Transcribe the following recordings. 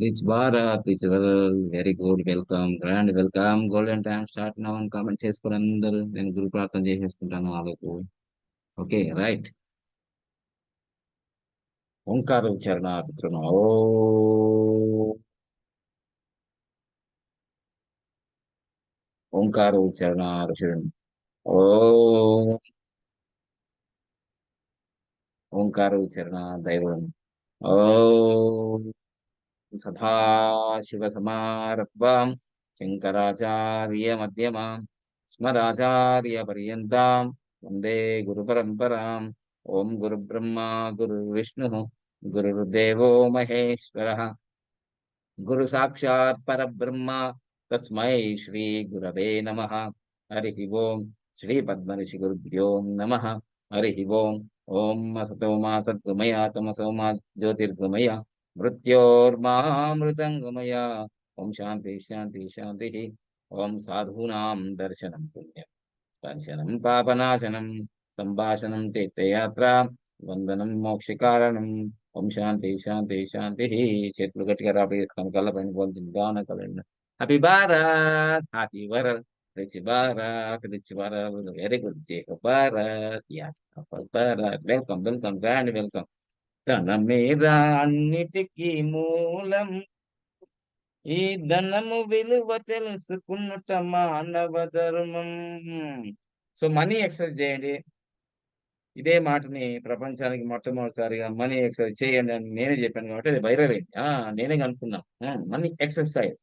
Rich Bharat, rich world, very good, welcome, grand welcome, golden time start now అని comment చేసుకుని అందరూ నేను గురు ప్రార్థన చేసేసుకుంటాను వాళ్ళకు. Okay right. ఓంకార ఉచ్చారణ పితృను ఓ ఓంకార ఉచ్చారణ ఋషుడు ఓ ఓంకార ఉచ్చారణ దైవం ఓ సదాశివసమారభాం శంకరాచార్య మధ్యమాం స్మరాచార్య పర్యంతాం వందే గురు పరంపరాం. ఓం గురు బ్రహ్మ గురు విష్ణు గురుర్దేవో మహేశ్వర గురు సాక్షాత్ పరబ్రహ్మ తస్మై శ్రీ గురవే నమః. హరి ఓం శ్రీ పద్మనిషి గురుభ్యో నమః. హరి ఓం. ఓం అసతో మా సద్గమయ తమసో మా జ్యోతిర్గమయ మృత్యోర్మామృతంగమయ. ఓం శాంతి శాంతి శాంతి. ఓం సాధూనాం దర్శనం పుణ్యం దర్శనం పాపనాశనం సంభాషణం తీర్థయాత్ర వందనం మోక్షకారణం. ఓం శాంతి శాంతి శాంతి. చేతులు గట్టిగా రాబడి కనకాల పైన పోతుంది గాన కలండి. Happy Bharat happy world rich Bharat rich Bharat very good జై హో భారత్ యా Bharat. Welcome welcome grand welcome. తన మీద అన్నిటికీ మూలం ఈ ధనము విలువ తెలుసుకున్నట మానవ ధర్మం. సో మనీ ఎక్సర్సైజ్ చేయండి. ఇదే మాటని ప్రపంచానికి మొట్టమొదటిసారిగా మనీ ఎక్సర్సైజ్ చేయండి అని నేనే చెప్పాను కాబట్టి అది వైరల్ అయింది. నేనే కనుక్కున్నాను మనీ ఎక్సర్సైజ్.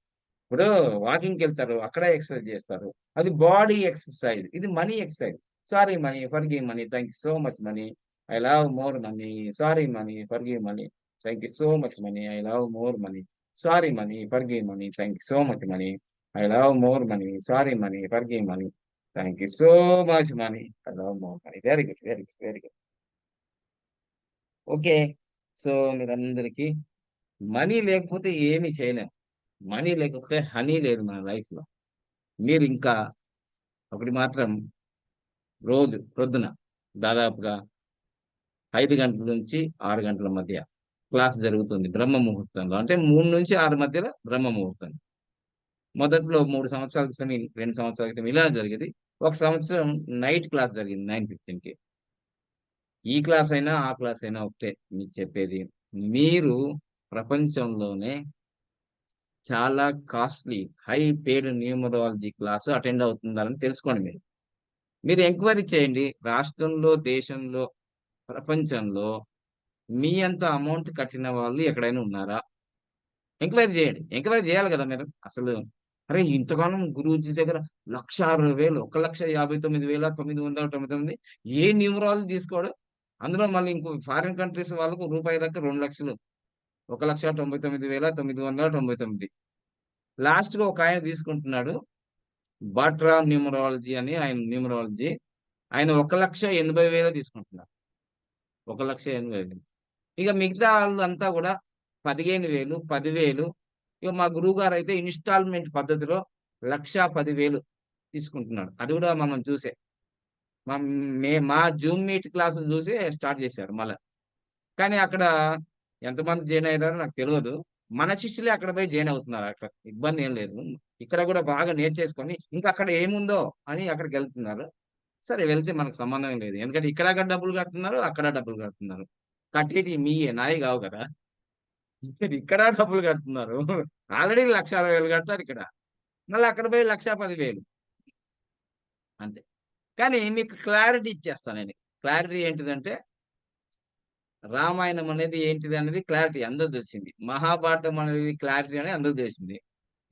ఇప్పుడు వాకింగ్కి వెళ్తారు, అక్కడ ఎక్సర్సైజ్ చేస్తారు, అది బాడీ ఎక్సర్సైజ్. ఇది money exercise. Sorry money, forgive money, thank you so much money, I love more money. Sorry money, forgive money, thank you so much money, I love more money. Sorry money, forgive money, thank you so much money, I love more money. Sorry money, forgive money, thank you so much money, I love more money. Very good very good very good. Okay. So మీరందరికీ money లేకపోతే ఏమీ చేయలేం. Money లేకపోతే honey లేదు మన life లో. మీరు ఇంకా ఒకటి మాత్రం, రోజు ప్రొద్దున దాదాపుగా 5 గంటల నుంచి 6 గంటల మధ్య క్లాస్ జరుగుతుంది బ్రహ్మ ముహూర్తంలో. అంటే 3 నుంచి 6 మధ్యలో బ్రహ్మ ముహూర్తం. మొదట్లో 3 సంవత్సరాల క్రితం 2 సంవత్సరాల క్రితం ఇలా జరిగేది. ఒక సంవత్సరం నైట్ క్లాస్ జరిగింది 9:15కి. ఈ క్లాస్ అయినా ఆ క్లాస్ అయినా ఒకటే మీకు చెప్పేది. మీరు ప్రపంచంలోనే చాలా costly high paid numerology class attend అవుతున్నారని తెలుసుకోండి. మీరు మీరు ఎంక్వైరీ చేయండి. రాష్ట్రంలో, దేశంలో, ప్రపంచంలో మీ అంత అమౌంట్ కట్టిన వాళ్ళు ఎక్కడైనా ఉన్నారా? ఎంక్వైరీ చేయండి. ఎంక్వైరీ చేయాలి కదా మీరు. అసలు అరే ఇంతకాలం గురూజీ దగ్గర 1,60,000, 1,59,999 ఏ న్యూమరాలజీ తీసుకోడు. అందులో మళ్ళీ ఇంకో ఫారిన్ కంట్రీస్ వాళ్ళకు రూపాయి దాకా 2,00,000, 1,99,999. లాస్ట్‌గా ఒక ఆయన తీసుకుంటున్నాడు. బాట్రా న్యూమరాలజీ అని ఆయన న్యూమరాలజీ. ఆయన 1,80,000 తీసుకుంటున్నారు. 1,80,000. ఇక మిగతా ఆళ్ళంతా గూడా 15,000, 10,000. ఇక మా గురువుగారైతే ఇన్‌స్టాల్‌మెంట్ పద్ధతిలో 1,10,000 తీసుకుంటున్నాడు. అది గూడా మనం చూసే. మ మా జూమ్ మీట్ క్లాసులు చూసే స్టార్ట్ చేశారు మళ్ళా. కానీ అక్కడ ఎంతమంది జాయిన్ అయ్యారో నాకు తెలవదు. మన శిష్యులే అక్కడ పోయి జాయిన్ అవుతున్నారు అక్కడ. ఇబ్బందేం లేదు. ఇక్కడ గూడా బాగా నేర్చేసుకొని ఇంకా అక్కడ ఏముందో అని అక్కడికెళ్తున్నారు. సరే వెళ్తే మనకు సంబంధం లేదు. ఎందుకంటే ఇక్కడ డబ్బులు కడుతున్నారు, అక్కడ డబ్బులు కడుతున్నారు. కట్టేటియి మీయే, నాయి గావు కదా! ఇక్కడ డబ్బులు కడుతున్నారు. ఆల్రెడీ 1,60,000 కడతారు ఇక్కడ. మళ్ళీ అక్కడ పోయి 1,10,000 అంతే. కానీ మీకు క్లారిటీ ఇచ్చేస్తా నేను. క్లారిటీ ఏంటిదంటే, రామాయణం అనేది ఏంటిది అనేది క్లారిటీ అందరికి తెలిసింది. మహాభారతం అనేది క్లారిటీ అనేది అందరికి తెలిసింది.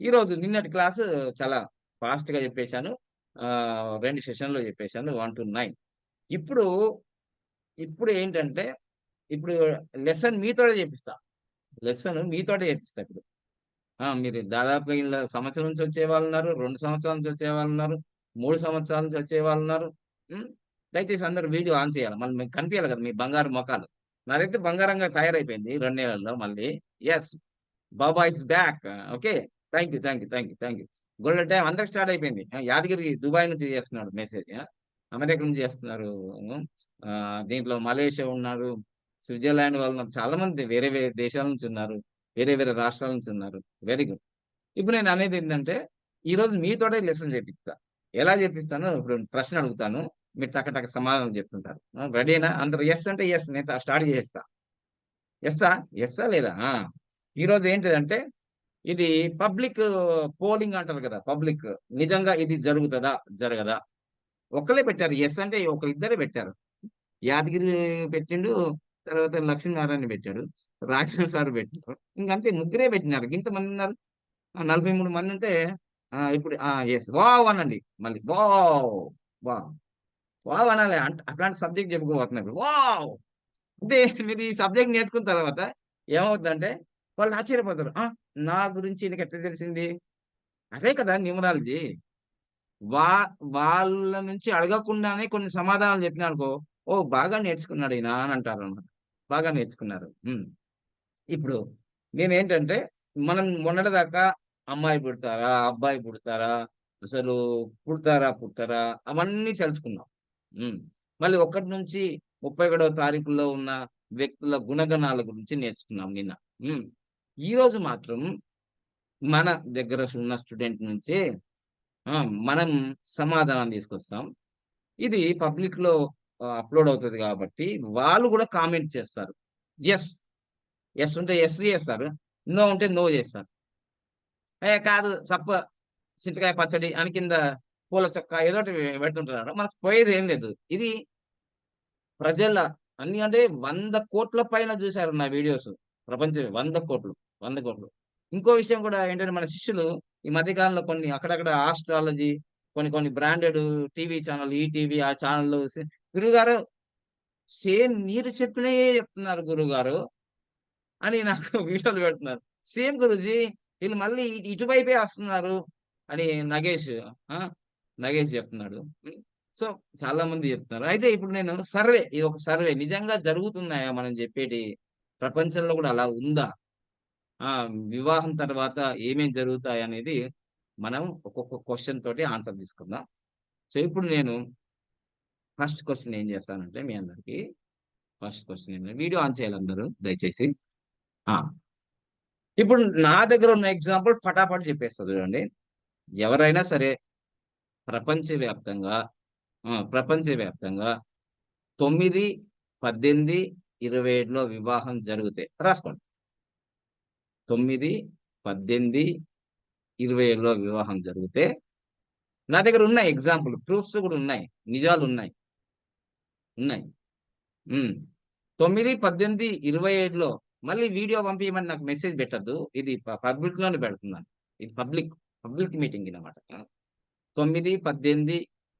ఈరోజు నిన్నటి క్లాసు చాలా ఫాస్ట్‌గా చెప్పేసాను. 2 సెషన్‌లో చెప్పేసాను 1-9. ఇప్పుడు, ఇప్పుడు ఏంటంటే, ఇప్పుడు లెసన్ మీతోటే చేపిస్తా. లెసన్ మీతోటే చేపిస్తా ఇప్పుడు. మీరు దాదాపుగా ఇలా సంవత్సరం నుంచి వచ్చేవాళ్ళున్నారు, 2 సంవత్సరాల నుంచి వచ్చేవాళ్ళున్నారు, 3 సంవత్సరాల నుంచి వచ్చేవాళ్ళున్నారు. హ్మ్. దయచేసి అందరూ వీడియో ఆన్ చేయాలి. మళ్ళీ మీకు కనిపియాలి కదా! మీ బంగారు మొఖాలు. నాదైతే బంగారంగా తయారైపోయింది 2 నెలల్లో మళ్ళీ. Yes. Baba is back. Okay. Thank you. Thank you. Thank you. Thank you. Golden time అందరికి స్టార్ట్ అయిపోయింది. యాదగిరి దుబాయ్ నుంచి చేస్తున్నాడు మెసేజ్. అమెరికా నుంచి చేస్తున్నారు. హ్మ్. దీంట్లో మలేషియా ఉన్నారు. స్విట్జర్లాండ్ వాళ్ళు ఉన్నారు. చాలా మంది వేరే వేరే దేశాల నుంచి ఉన్నారు. వేరే వేరే రాష్ట్రాల నుంచి ఉన్నారు. Very good. ఇప్పుడు నేను అనేది ఏంటంటే, ఈరోజు మీతోటే లెసన్ చేపిస్తా. ఎలా చేపిస్తానో ఇప్పుడు ప్రశ్న అడుగుతాను. మీరు టక టక సమాధానం చెప్తుంటారు. రెడీనా? అందరూ యెస్ అంటే యెస్. నేను స్టార్ట్ చేసేస్తా. యెస్సా? యెస్సా లేదా? ఆ! ఈరోజు ఏంటిదంటే, ఇది పబ్లిక్ పోలింగ్ అంటారు కదా! పబ్లిక్. నిజంగా ఇది జరుగుతదా? జరగదా? ఒక్కళ్ళే పెట్టారు. యెస్ అంటే ఇద్దరే పెట్టారు. యాదగిరి పెట్టిండు. తర్వాత లక్ష్మీనారాయణ పెట్టాడు. రాఘవేంద్ర సార్ పెట్టారు. ఇంకంతే ముగ్గురే పెట్టినారు. గింతమందున్నారు. 43 మందుంటే ఇప్పుడు యెస్. వావ్ అనండి మళ్ళీ. వావ్! వావ్! వావ్ అనాలి. అట్లాంటి సబ్జెక్ట్ చెప్పుకోబోతున్నారు. వావ్! అంటే మీరు ఈ సబ్జెక్ట్ నేర్చుకున్న తర్వాత ఏమవుద్దంటే వాళ్ళు ఆశ్చర్యపోతారు. నా గురించి ఈయనకెట్లా తెలిసింది? అదే కదా న్యూమరాలజీ. వా వాళ్ళ నుంచి అడగకుండానే కొన్ని సమాధానాలు చెప్పినాననుకో, ఓహ్! బాగా నేర్చుకున్నాడు ఈయన అని అంటారన్నమాట. బాగా నేర్చుకున్నారు. ఇప్పుడు నేనేంటంటే, మనం మొన్నటిదాకా అమ్మాయి పుడతారా? అబ్బాయి పుడతారా? అసలు పుడతారా? పుట్టరా? అవన్నీ తెలుసుకున్నాం. హ్మ్. మళ్ళీ 1 నుంచి 31 తారీఖుల్లో ఉన్న వ్యక్తుల గుణగణాల గురించి నేర్చుకున్నాం నిన్న. హ్మ్. ఈరోజు మాత్రం మన దగ్గర ఉన్న స్టూడెంట్ నుంచే ఆ! మనం సమాధానం తీసుకొస్తాం. ఇది పబ్లిక్‌లో అప్‌లోడ్ అవుతది కాబట్టి, వాళ్ళు గూడా కామెంట్ చేస్తారు. యెస్. యెస్ ఉంటే యెస్ చేస్తారు. నో ఉంటే నో చేస్తారు. కాదు చింతకాయ పచ్చడి అని కింద పూల చొక్క ఏదోటి పెడుతుంటారు. మనకు పోయేదేం లేదు. ఇది ప్రజల అన్ని అంటే 100,00,00,000 పైన చూసారు నా వీడియోస్. ప్రపంచం 100,00,00,000, 100,00,00,000. ఇంకో విషయం కూడా ఏంటంటే మన శిష్యులు ఈ మధ్య కాలంలో కొన్ని అక్కడక్కడ ఆస్ట్రాలజీ కొన్ని కొన్ని బ్రాండెడ్ టీవీ ఛానల్, ఈటీవీ ఆ ఛానల్‌లు గురువుగారు సేమ్ మీరు చెప్పినయే చెప్తున్నారు గురువుగారు అని నాకు వీడియోలు పెడుతున్నారు. సేమ్ గురూజీ ఈళ్ళు మళ్ళీ ఇటువైపే వస్తున్నారు అని ఆ! నగేష్ చెప్తున్నాడు. సో, చాలా మంది చెప్తున్నారు. అయితే ఇప్పుడు నేను ఇది ఒక సర్వే నిజంగా జరుగుతున్నాయా మనం చెప్పేటి ప్రపంచంలో కూడా అలా ఉందా? ఆ! వివాహం తర్వాత ఏమేం జరుగుతాయనేది మనం ఒక్కొక్క క్వెషన్ తోటి ఆన్సర్ తీసుకుందాం. సో, ఇప్పుడు నేను ఫస్ట్ క్వెషన్ ఏం చేస్తానంటే మీ అందరికి ఫస్ట్ క్వెషన్ ఏంటంటే వీడియో ఆన్ చేయాలి అందరూ దయచేసి. ఆ! ఇప్పుడు నా దగ్గర ఉన్న ఎగ్జాంపుల్ ఫటాఫట్ చెప్పేస్తా చూడండి. ఎవరైనా సరే ప్రపంచవ్యాప్తంగా ప్రపంచవ్యాప్తంగా 9, 18, 27లో వివాహం జరిగితే రాసుకోండి. 9, 18, 27లో వివాహం జరిగితే నా దగ్గర ఉన్నాయి ప్రూఫ్స్ కూడా ఉన్నాయి. నిజాలున్నాయి. ఉన్నాయి. హ్మ్. 9, 18, 27లో మళ్ళీ వీడియో పంపియమని నాకు మెసేజ్ పెట్టొద్దు. ఇది పబ్లిక్‌లోనే పెడుతున్నాను. ఇది పబ్లిక్ మీటింగ్ అన్నమాట. 9, 18,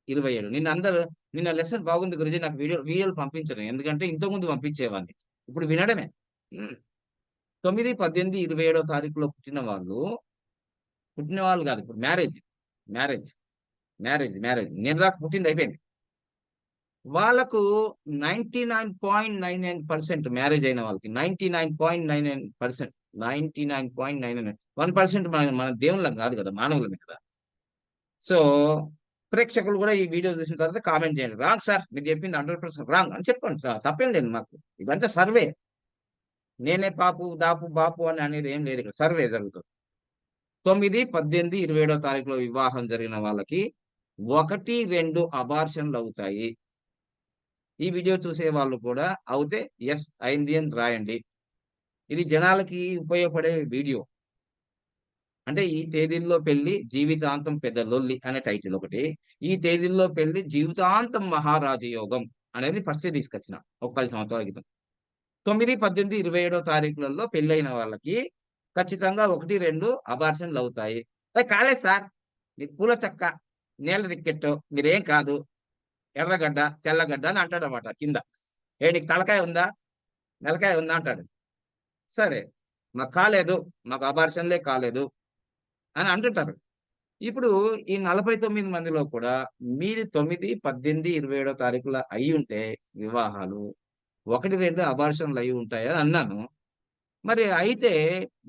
27 నిన్న లెసన్ బాగుంది గురుజీ నాకు వీడియోలు పంపించరు. ఎందుకంటే ఇంతకుముందు పంపించేవాడిని. ఇప్పుడు వినడమే. హ్మ్. 9, 18, 27 తారీఖులో పుట్టిన వాళ్ళు కాదు. ఇప్పుడు మ్యారేజ్, మ్యారేజ్. నేను దాకా పుట్టింది అయిపోయింది. వాళ్ళకు 99.99% మ్యారేజ్ అయిన వాళ్ళకి 99.99% 99.99 1% మన మన దేవుళ్ళం కాదు కదా! మానవులమే కదా! సో, ప్రేక్షకులు గూడా ఈ వీడియో చూసిన తర్వాత కామెంట్ చేయండి. రాంగ్ సార్ మీరు చెప్పింది 100% రాంగ్ అని చెప్పండి. తప్పేం లేదు మాకు. ఇదంతా సర్వే. నేనే పాపు, దాపు, బాపు అని అనేది ఏం లేదు ఇక్కడ. సర్వే జరుగుతుంది. 9, 18, 27 తారీఖులో వివాహం జరిగిన వాళ్ళకి 1, 2 అబార్షన్‌లవుతాయి. ఈ వీడియో చూసే వాళ్ళు కూడా అవుతే యెస్ అయింది అని రాయండి. ఇది జనాలకి ఉపయోగపడే వీడియో. అంటే ఈ తేదీల్లో పెళ్లి జీవితాంతం పెద్ద లొల్లి అనే టైటిల్ ఒకటి. ఈ తేదీల్లో పెళ్లి జీవితాంతం మహారాజయోగం అనేది ఫస్టే తీసుకొచ్చిన. ఒక 10 సంవత్సరాల క్రితం. 9, 18, 27 తారీఖులలో పెళ్లయిన వాళ్ళకి ఖచ్చితంగా 1, 2 అబార్షన్‌లవుతాయి. కాలేదు సార్. మీరు పూల చెక్క, నీళ్ళ రిక్కెట్టు మీరేం కాదు. ఎర్రగడ్డ, తెల్లగడ్డ అని అంటాడన్నమాట కింద. నీకు తలకాయ ఉందా? నెలకాయ ఉందా? అంటాడు. సరే. మాకు కాలేదు. మాకు అబార్షన్‌లే కాలేదు అని అంటుంటారు. ఇప్పుడు ఈ 49 మందిలో కూడా మీది 9, 18, 27 తారీఖుల అయ్యుంటే వివాహాలు 1, 2 అబార్షన్‌లు అయ్యుంటాయి అని అన్నాను. మరి అయితే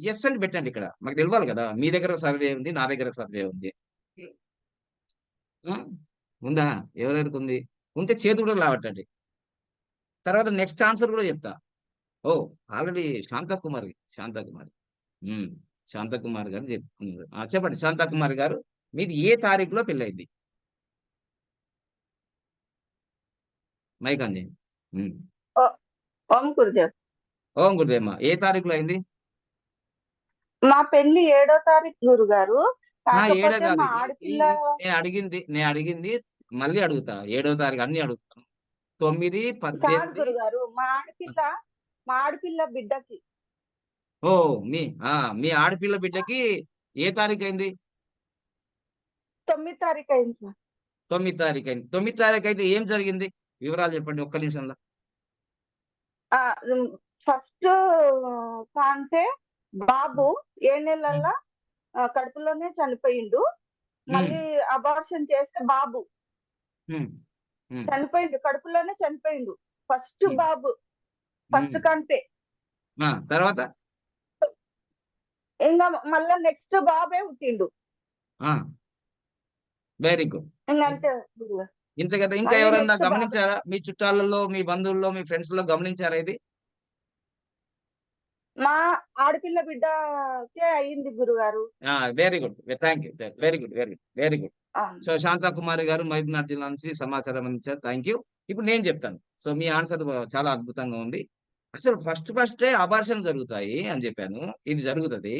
యెస్ అని పెట్టండి ఇక్కడ. మాకు తెలవాలి గదా! మీ దగ్గర సర్వే ఉంది. నా దగ్గర సర్వే ఉంది. ఆ! ఉందా? ఎవరెవరికుంది? ఉంటే చేతులు కూడా లావట్టండి. తర్వాత నెక్స్ట్ ఆన్సర్ కూడా చెప్తా. ఓహ్! ఆల్రెడీ శాంతకుమారి. ఉమ్, శాంతకుమార్ గారు చెప్తున్నారు. చెప్పండి శాంతకుమార్ గారు, మీది ఏ తారీఖులో పెళ్ళైంది? మైక్ అండి. ఓ- ఓం గురుదేవ్. ఓం గురుదేమ్మ, ఏ తారీఖులో అయింది? మా పెళ్లి 7వ తారీఖు గురుగారు. ఏడో కాకపోతే కాదు, మా ఆడపిల్ల నేను అడిగింది మళ్ళీ అడుగుతా. 7వ తారీఖు అన్ని అడుగుతాను. 9, కాదు 18. గురుగారు. మా ఆడపిల్ల బిడ్డకి ఓ మీ మీ ఆడపిల్ల బిడ్డకి ఏ తారీఖు అయింది? 9వ తారీఖు అయింది సార్. 9వ తారీఖు అయింది. 9వ తారీఖు అయితే ఏం జరిగింది? వివరాలు చెప్పండి ఒక్క నిమిషంలో. ఆ, ఫస్ట్ కాంటే బాబు 7 నెలల కడుపులోనే చనిపోయిండు. ఉమ్, మళ్ళీ అబార్షన్ చేస్తే బాబు ఉమ్, ఉమ్, చనిపోయిండు, కడుపులోనే చనిపోయిండు. ఫస్ట్ ఉమ్, బాబు, ఉమ్. ఫస్ట్ కంటే. తర్వాత ఇంకా మళ్ళా నెక్స్ట్ బాబే పుట్టిండు. Very good. ఇంకా అంతే గురుగారు. ఇంత కదా, ఇంకా మళ్ళీ ఎవరన్నా నెక్స్ట్ బాబే. గమనించారా? మీ చుట్టాలలో, మీ బంధువుల్లో, మీ ఫ్రెండ్స్ లో గమనించారా ఇది? మా ఆడపిల్ల బిడ్డకే అయ్యింది గురుగారు. Very good, thank you, very good, very good, very good. అవును. సో శాంతకుమారి గారు మహబూబ్నగర్ జిల్లా నుంచి సమాచారం అందించారు. Thank you. ఇప్పుడు నేను చెప్తాను. సో మీ ఆన్సర్ చాలా అద్భుతంగా ఉంది. అసలు ఫస్టే అబార్షన్ జరుగుతాయి అని చెప్పాను. ఇది జరుగుతుంది.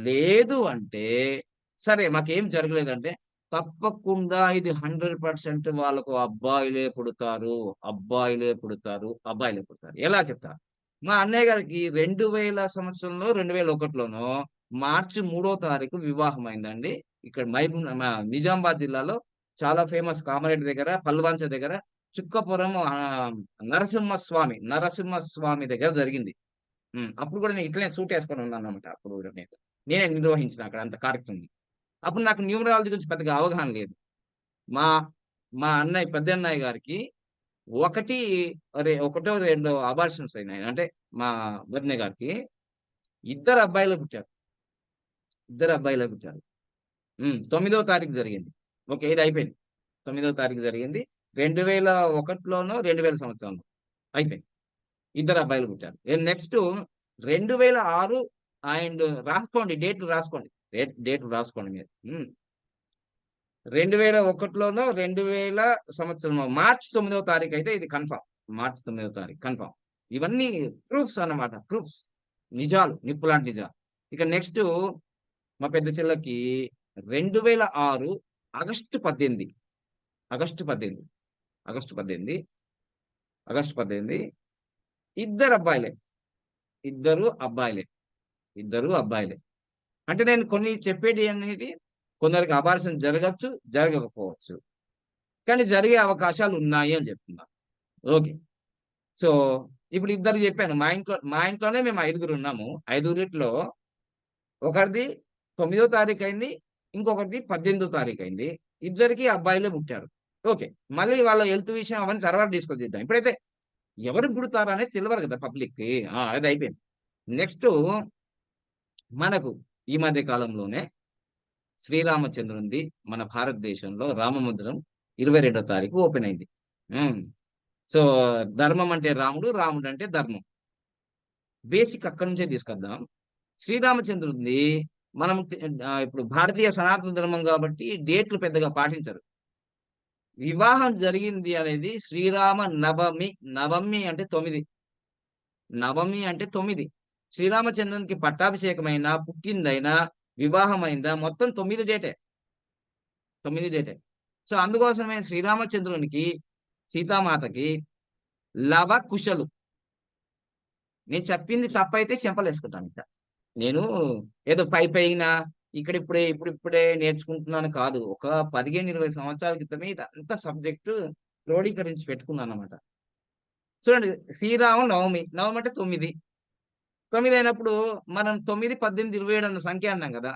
లేదు అంటే, సరే మాకేం జరగలేదంటే, తప్పకుండా ఇది 100% వాళ్ళకు అబ్బాయిలే పుడతారు, అబ్బాయిలే పుడతారు, అబ్బాయిలే పుడతారు. ఎలా చెప్తా? మా అన్నయ్య గారికి 2000 సంవత్సరంలో, 2001లోనో మార్చి 3వ తారీఖు వివాహం అయిందండి. ఇక్కడ నిజామాబాద్ జిల్లాలో చాలా ఫేమస్, కామారెడ్డి దగ్గర, పల్వంచ దగ్గర, చుక్కపురం నరసింహస్వామి దగ్గర జరిగింది. అప్పుడు కూడా నేను ఇట్లనే సూట్ వేసుకొని ఉన్నాను అనమాట. అప్పుడు కూడా నేనే నిర్వహించిన అక్కడ అంత కార్యక్రమం. అప్పుడు నాకు న్యూమరాలజీ గురించి పెద్దగా అవగాహన లేదు. మా మా అన్నయ్య, పెద్ద అన్నయ్య గారికి ఒకటో రెండో అబార్షన్స్ అయినాయి. అంటే మా వదిన గారికి ఇద్దరు అబ్బాయిలు పుట్టారు. ఇద్దరు అబ్బాయిలు పుట్టారు. 9వ తారీఖు జరిగింది. ఓకే, ఇది అయిపోయింది. 9వ తారీఖు జరిగింది. 2001లోనో 2000 సంవత్సరంలో అయిపోయింది. ఇద్దరు అబ్బాయిలు పుట్టారు. నెక్స్ట్ 2006 అండ్ రాసుకోండి, డేట్లు రాసుకోండి, డేట్లు రాసుకోండి మీరు. 2001లోనో 2000 సంవత్సరం మార్చి 9వ తారీఖు అయితే ఇది కన్ఫామ్. మార్చి 9వ తారీఖు కన్ఫామ్. ఇవన్నీ ప్రూఫ్స్ అన్నమాట, ప్రూఫ్స్, నిజాలు, నిప్పులాంటి నిజాలు. ఇక నెక్స్ట్ మా పెద్ద చెల్లకి 2006 ఆగస్టు 18 ఆగస్టు 18 ఆగస్టు 18 ఆగస్టు 18 ఇద్దరు అబ్బాయిలే. ఇద్దరు అబ్బాయిలే. ఇద్దరు అబ్బాయిలే. అంటే నేను కొన్ని చెప్పేటి అనేది, కొందరికి అబార్షన్ జరగచ్చు, జరగకపోవచ్చు, కానీ జరిగే అవకాశాలు ఉన్నాయి అని చెప్తున్నా. ఓకే. సో ఇప్పుడు ఇద్దరు చెప్పాను. మా ఇంట్లోనే మేము 5గురు ఉన్నాము. 5గురిట్లో ఒకరిది 9వ తారీఖు అయింది, ఇంకొకరిది 18వ తారీఖు అయింది. ఇద్దరికి అబ్బాయిలే పుట్టారు. ఓకే. మళ్ళీ వాళ్ళ హెల్త్ విషయం అవన్నీ తర్వాత డిస్కస్ చేద్దాం. ఇప్పుడైతే ఎవరు పుడతారు అనేది తెలియదు కదా పబ్లిక్కి. అది అయిపోయింది. నెక్స్ట్ మనకు ఈ మధ్య కాలంలోనే శ్రీరామచంద్రునిది మన భారతదేశంలో రామమందిరం 22వ తారీఖు ఓపెన్ అయింది. సో ధర్మం అంటే రాముడు, రాముడు అంటే ధర్మం. బేసిక్ అక్కడి నుంచే తీసుకొద్దాం. శ్రీరామచంద్రుడిది మనం ఇప్పుడు భారతీయ సనాతన ధర్మం కాబట్టి డేట్లు పెద్దగా పాటించరు. వివాహం జరిగింది అనేది శ్రీరామ నవమి. నవమి అంటే 9. నవమి అంటే 9. శ్రీరామచంద్రునికి పట్టాభిషేకమైనా, పుట్టిందైనా, వివాహమైందా, మొత్తం 9 డేటే. 9 డేటే. సో అందుకోసమే శ్రీరామచంద్రునికి, సీతామాతకి లవ కుశలు. నేను చెప్పింది తప్పైతే చెంపలేసుకుంటాను. ఇంకా నేను ఏదో పైన ఇప్పుడిప్పుడే నేర్చుకుంటున్నాను కాదు. ఒక 15-20 సంవత్సరాల క్రితమే ఇదంతా సబ్జెక్టు క్రోడీకరించి పెట్టుకున్నాను అనమాట. చూడండి, శ్రీరామ నవమి. నవమి అంటే 9. 9 అయినప్పుడు మనం 9, 18, 27 అన్న సంఖ్య అన్నాం కదా.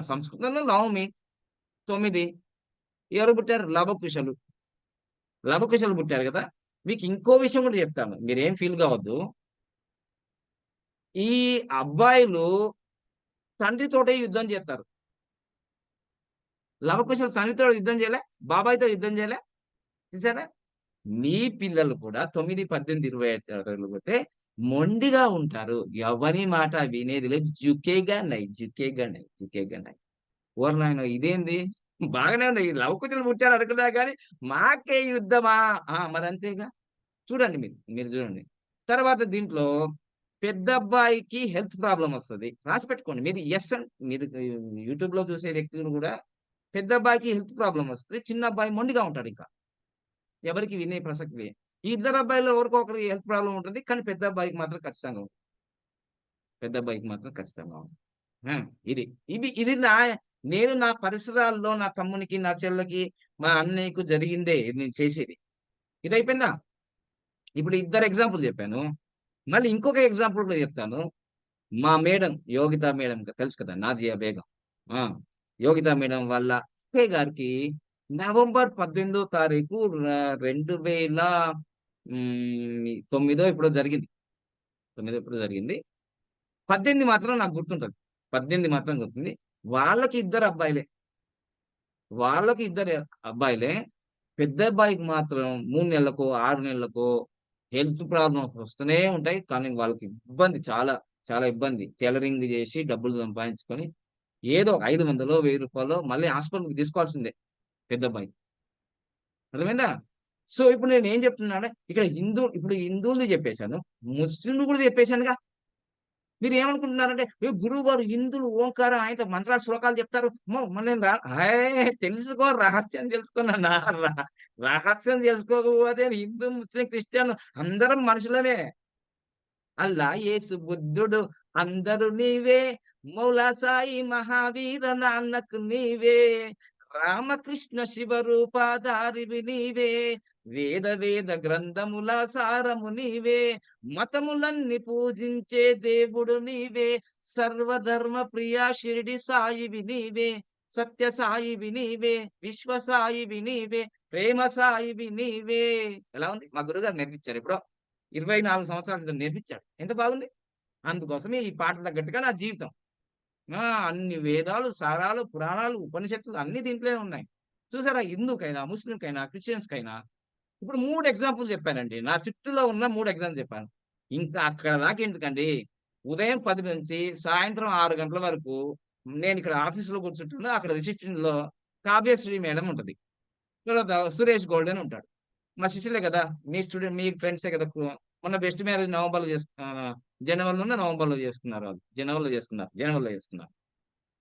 సంస్కృతంలో నవమి 9. ఎవరు పుట్టారు? లవకుశలు. లవకుశలు పుట్టారు కదా. మీకు ఇంకో విషయం కూడా చెప్తాను, మీరేం ఫీల్ కావద్దు. ఈ అబ్బాయిలు తండ్రితోటే యుద్ధం చేస్తారు. లవకుశలు తండ్రితో యుద్ధం చేయలే, బాబాయ్తో యుద్ధం చేయలే. చూసారా? మీ పిల్లలు కూడా 9, 18, 25 పోతే మొండిగా ఉంటారు. ఎవరి మాట వినేది లేదు. జుకేగా నై, జుకేగా నై, జుకేగా నై. ఓరి నాయనో! ఇదేంది? బాగానే ఉంది. ఈ లవకుశులు పుట్టారు అనుకున్నా గాని, మాకే యుద్ధమా? ఆ! మరంతేగా. చూడండి మీరు. మీరు చూడండి. తర్వాత దీంట్లో పెద్దబ్బాయికి హెల్త్ ప్రాబ్లమ్ వస్తది. రాసిపెట్టుకోండి. మీరు యెస్ అన్ మీరు యూట్యూబ్‌లో చూసే వ్యక్తులు గూడా పెద్దబ్బాయికి హెల్త్ ప్రాబ్లమ్ వస్తది. చిన్న అబ్బాయి మొండిగా ఉంటాడింకా. ఎవరికీ వినే ప్రసక్తి లేదు. ఈ ఇద్దరు అబ్బాయిల్లో ఎవరికో ఒకరికి హెల్త్ ప్రాబ్లమ్ ఉంటది. కానీ పెద్ద అబ్బాయికి మాత్రం ఖచ్చితంగా ఉంటది. పెద్ద అబ్బాయికి మాత్రం ఖచ్చితంగా ఉంటది. ఆ! ఇది. ఇది నేను నా పరిసరాల్లో నా తమ్మునికి, నా చెల్లెకి, మా అన్నయ్యకు జరిగిందే నేను చేసేది. ఇదయిపోయిందా? ఇప్పుడు ఇద్దరు ఎగ్జాంపుల్ జెప్పాను. మళ్ళీ ఇంకొక ఎగ్జాంపుల్ కూడా చెప్తాను. మా మేడం యోగిత మేడం తెలుసు కదా! నాజియా బేగం. ఆ! యోగిత మేడం వాళ్ళ అక్కయ్య గారికి నవంబర్ 18థ్ తారీఖు 2009 ఎప్పుడో జరిగింది. 9 ఎప్పుడో జరిగింది. 18 మాత్రం నాకు గుర్తుంటది. 18 మాత్రం గుర్తుంది. వాళ్ళకి ఇద్దరు అబ్బాయిలే. వాళ్ళకి ఇద్దరు అబ్బాయిలే. పెద్దబ్బాయికి మాత్రం 3 నెలలకో, 6 నెలలకో హెల్త్ ప్రాబ్లమ్స్ వస్తూనే ఉంటాయి. కానీ వాళ్ళకి ఇబ్బంది చాలా, చాలా ఇబ్బంది. టైలరింగ్ జేసి డబ్బులు సంపాదించుకొని ఏదో 500 రూ. 1000 మళ్ళీ హాస్పిటల్‌కి తీసుకోవాల్సిందే పెద్దబ్బాయి. అర్థమైందా? సో, ఇప్పుడు నేనేం చెప్తున్నానంటే ఇక్కడ ఇప్పుడు హిందువులది చెప్పేసాను. ముస్లింలు కూడా చెప్పేసానుగా. మీరేమనుకుంటున్నారంటే, ఏ గురువుగారు హిందువులు ఓంకారం ఆయనతో మంత్రాలు, శ్లోకాలు చెప్తారు. అమ్మో! మరి నేను తెలుసుకో రహస్యం తెలుసుకున్నానా రహస్యం తెలుసుకోకపోతే హిందూ, ముస్లిం, క్రిస్టియన్ అందరం మనుషులమే. అల్లా, యేసు, బుద్ధుడు అందరూ నీవే. మౌలా సాయి మహావీర నాన్నకు నీవే. రామకృష్ణ శివరూపాధారివి నీవే. వేద వేద గ్రంథముల సారము నీవే. మతములన్నీ పూజించే దేవుడు నీవే. సర్వధర్మ ప్రియా షిరిడి సాయివి నీవే. సత్య సాయివి నీవే. విశ్వ సాయివి నీవే. ప్రేమ సాయివి నీవే. ఎలా ఉంది? మా గురువుగారు నేర్పించారు ఎప్పుడో. 24 సంవత్సరాల క్రితం నేర్పించాడు. ఎంత బాగుంది. అందుకోసమే ఈ పాటలు తగ్గట్టుగా నా జీవితం. అన్ని వేదాలు, సారాలు, పురాణాలు, ఉపనిషత్తులు అన్నీ దీంట్లోనే ఉన్నాయి. చూసారా హిందూకైనా, ముస్లింకైనా, క్రిస్టియన్స్‌కైనా ఇప్పుడు 3 ఎగ్జాంపుల్ చెప్పానండి. నా చుట్టూలో ఉన్న 3 ఎగ్జాంపుల్ చెప్పాను. ఇంకా అక్కడ దాకా ఎందుకండి. ఉదయం 10 నుంచి సాయంత్రం 6 గంటల వరకు నేనిక్కడ ఆఫీస్‌లో కూర్చుంటున్నా. అక్కడ రిసెప్షన్‌లో కావ్యశ్రీ మేడమ్ ఉంటది. తర్వాత సురేష్ గోల్డ్ అని ఉంటాడు. మా శిష్యులే గదా! మీ ఫ్రెండ్సే గదా! మొన్న బెస్ట్ మ్యారేజ్ జనవరిలోనో, నవంబర్‌లో చేసుకున్నారు వాళ్ళు. జనవరిలో చేసుకున్నారు.